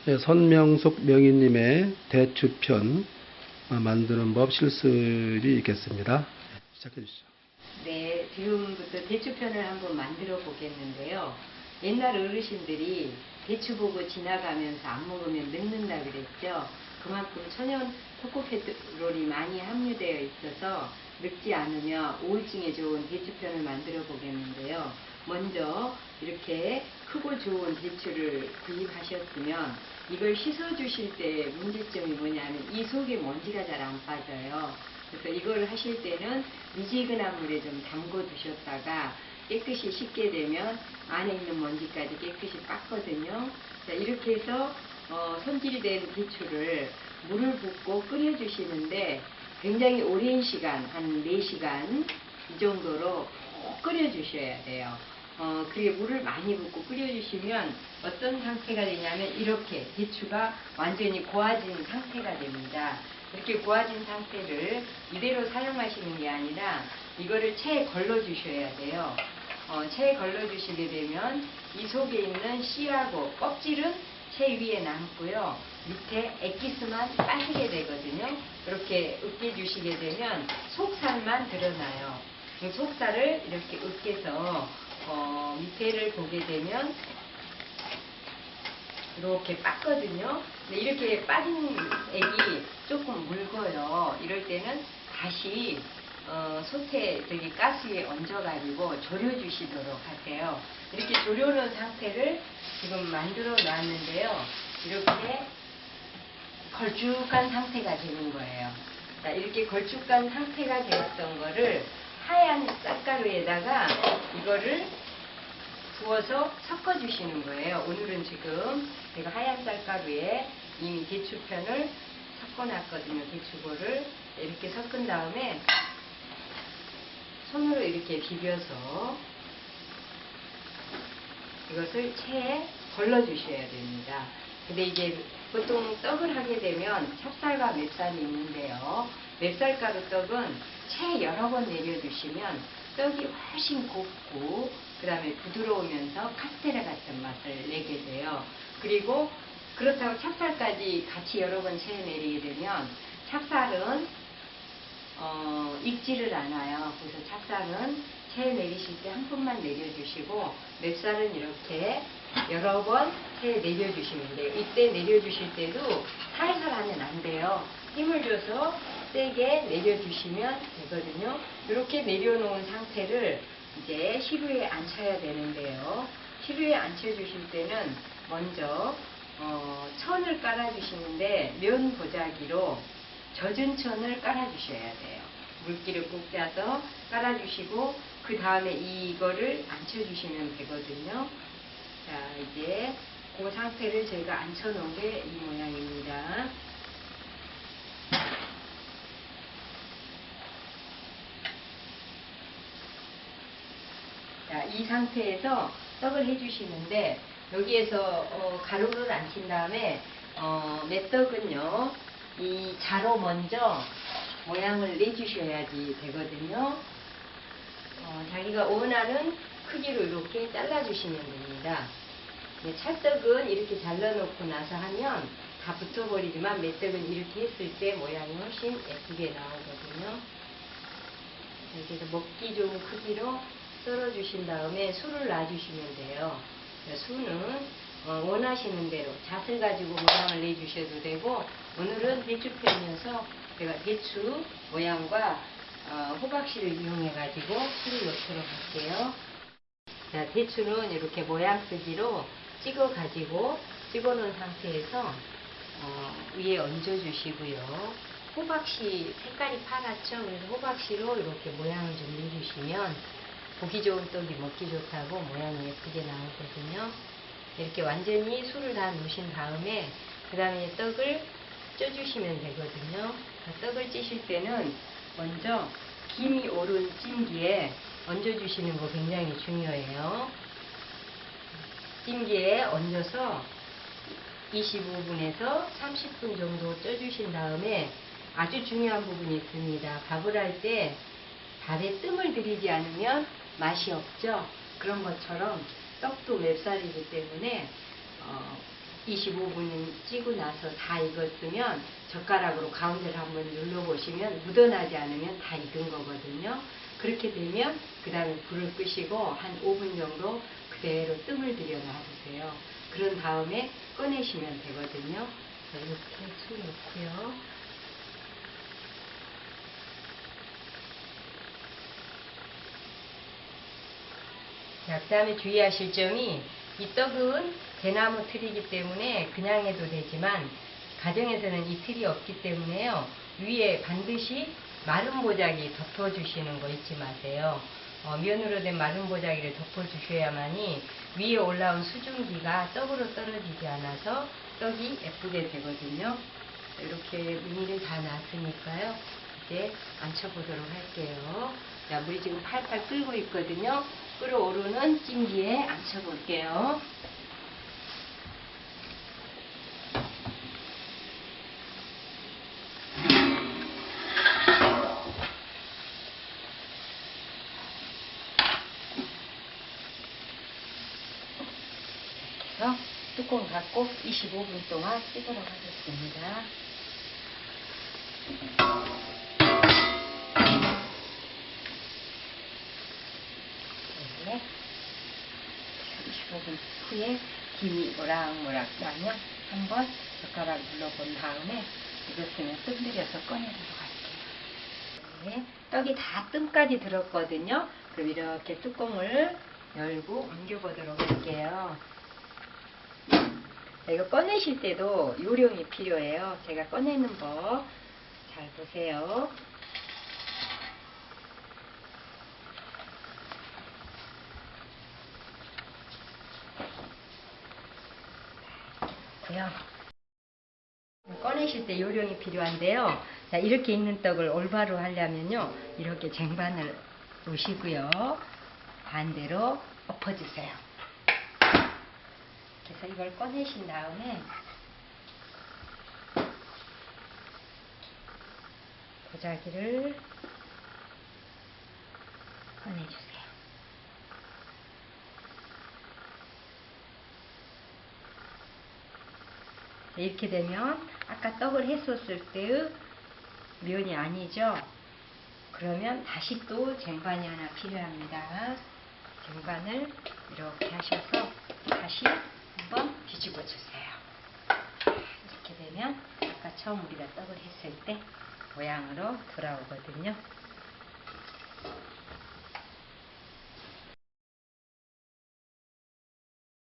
네, 선명숙 명인님의 대추편 만드는 법 실습이 있겠습니다. 시작해 주시죠. 네, 지금부터 대추편을 한번 만들어 보겠는데요. 옛날 어르신들이 대추 보고 지나가면서 안 먹으면 늙는다 그랬죠. 그만큼 천연 토코페롤이 많이 함유되어 있어서 늙지 않으며 우울증에 좋은 대추편을 만들어 보겠는데요. 먼저 이렇게 크고 좋은 대추를 구입하셨으면 이걸 씻어 주실 때 문제점이 뭐냐면 이 속에 먼지가 잘 안 빠져요. 그래서 이걸 하실 때는 미지근한 물에 좀 담궈 두셨다가 깨끗이 씻게 되면 안에 있는 먼지까지 깨끗이 빻거든요. 자, 이렇게 해서 손질된 대추를 물을 붓고 끓여 주시는데 굉장히 오랜 시간, 한 4시간 이 정도로 푹 끓여 주셔야 돼요. 그게 물을 많이 붓고 끓여주시면 어떤 상태가 되냐면 이렇게 대추가 완전히 고아진 상태가 됩니다. 이렇게 고아진 상태를 이대로 사용하시는 게 아니라 이거를 체에 걸러 주셔야 돼요. 체에 걸러 주시게 되면 이 속에 있는 씨하고 껍질은 체 위에 남고요. 밑에 액기스만 빠지게 되거든요. 이렇게 으깨 주시게 되면 속살만 드러나요. 이 속살을 이렇게 으깨서 밑에를 보게 되면 이렇게 빻거든요. 근데 이렇게 빠진 액이 조금 묽어요. 이럴 때는 다시 솥에 저기 가스에 얹어가지고 졸여주시도록 하세요. 이렇게 졸여놓은 상태를 지금 만들어 놨는데요. 이렇게 걸쭉한 상태가 되는 거예요. 자, 이렇게 걸쭉한 상태가 되었던 거를 하얀 쌀가루에다가 이거를 부어서 섞어주시는 거예요. 오늘은 지금 제가 하얀 쌀가루에 이미 대추편을 섞어놨거든요. 대추고를 이렇게 섞은 다음에 손으로 이렇게 비벼서 이것을 체에 걸러주셔야 됩니다. 근데 이제 보통 떡을 하게 되면 찹쌀과 맵쌀이 있는데요. 맵쌀가루 떡은 체에 여러 번 내려주시면 떡이 훨씬 곱고 그 다음에 부드러우면서 카스테라 같은 맛을 내게 돼요. 그리고 그렇다고 찹쌀까지 같이 여러 번 체에 내리게 되면 찹쌀은 익지를 않아요. 그래서 찹쌀은 체에 내리실 때 한 번만 내려주시고 맵쌀은 이렇게 여러 번 체에 내려주시면 돼요. 이때 내려주실 때도 살살 하면 안 돼요. 힘을 줘서 세게 내려주시면 되거든요. 이렇게 내려놓은 상태를 이제 시루에 앉혀야 되는데요. 시루에 앉혀주실 때는 먼저 천을 깔아주시는데 면 보자기로 젖은 천을 깔아주셔야 돼요. 물기를 꾹 짜서 깔아주시고 그 다음에 이거를 앉혀주시면 되거든요. 자, 이제 그 상태를 저희가 앉혀놓은 게 이 모양입니다. 자, 이 상태에서 떡을 해주시는데 여기에서 가루를 앉힌 다음에 맷떡은요 이 자로 먼저 모양을 내주셔야지 되거든요. 자기가 원하는 크기로 이렇게 잘라주시면 됩니다. 찰떡은 이렇게 잘라놓고 나서 하면 다 붙어버리지만 맷떡은 이렇게 했을 때 모양이 훨씬 예쁘게 나오거든요. 이렇게 해서 먹기 좋은 크기로 썰어주신 다음에 술을 놔주시면 돼요. 술은 원하시는 대로 잣을 가지고 모양을 내주셔도 되고 오늘은 대추편이어서 제가 대추 모양과 호박씨를 이용해 가지고 술을 넣도록 할게요. 자, 대추는 이렇게 모양 쓰기로 찍어 가지고 찍어 놓은 상태에서 위에 얹어 주시고요. 호박씨 색깔이 파랗죠? 그래서 호박씨로 이렇게 모양을 좀 내주시면 보기 좋은 떡이 먹기 좋다고 모양이 예쁘게 나오거든요. 이렇게 완전히 술을 다 놓으신 다음에 그 다음에 떡을 쪄주시면 되거든요. 떡을 찌실 때는 먼저 김이 오른 찜기에 얹어주시는 거 굉장히 중요해요. 찜기에 얹어서 25분에서 30분 정도 쪄주신 다음에 아주 중요한 부분이 있습니다. 밥을 할 때 밥에 뜸을 들이지 않으면 맛이 없죠. 그런 것처럼 떡도 맵쌀이기 때문에 25분 찌고 나서 다 익었으면 젓가락으로 가운데를 한번 눌러보시면 묻어나지 않으면 다 익은 거거든요. 그렇게 되면 그 다음에 불을 끄시고 한 5분 정도 그대로 뜸을 들여 놔두세요. 그런 다음에 꺼내시면 되거든요. 이렇게 쑥 넣고요. 자, 그 다음에 주의하실 점이 이 떡은 대나무 틀이기 때문에 그냥 해도 되지만 가정에서는 이 틀이 없기 때문에요. 위에 반드시 마른 보자기 덮어주시는 거 잊지 마세요. 면으로 된 마른 보자기를 덮어주셔야만이 위에 올라온 수증기가 떡으로 떨어지지 않아서 떡이 예쁘게 되거든요. 이렇게 무늬를 다 놨으니까요. 이제 앉혀보도록 할게요. 자, 물이 지금 팔팔 끓고 있거든요. 끓어오르는 찜기에 앉혀볼게요. 그래서 뚜껑 닫고 25분 동안 찌도록 하겠습니다. 네. 25분 후에 김이 모락모락 나면 한번 젓가락 눌러본 다음에 익었으면 뜸 들여서 꺼내도록 할게요. 네. 떡이 다 뜸까지 들었거든요. 그럼 이렇게 뚜껑을 열고 옮겨보도록 할게요. 이거 꺼내실 때도 요령이 필요해요. 제가 꺼내는 법 잘 보세요. 꺼내실 때 요령이 필요한데요. 자, 이렇게 익는 떡을 올바로 하려면요. 이렇게 쟁반을 놓으시고요. 반대로 엎어주세요. 그래서 이걸 꺼내신 다음에 보자기를 꺼내주세요. 이렇게 되면 아까 떡을 했었을 때의 면이 아니죠. 그러면 다시 또 쟁반이 하나 필요합니다. 쟁반을 이렇게 하셔서 다시 한번 뒤집어 주세요. 이렇게 되면 아까 처음 우리가 떡을 했을 때 모양으로 돌아오거든요.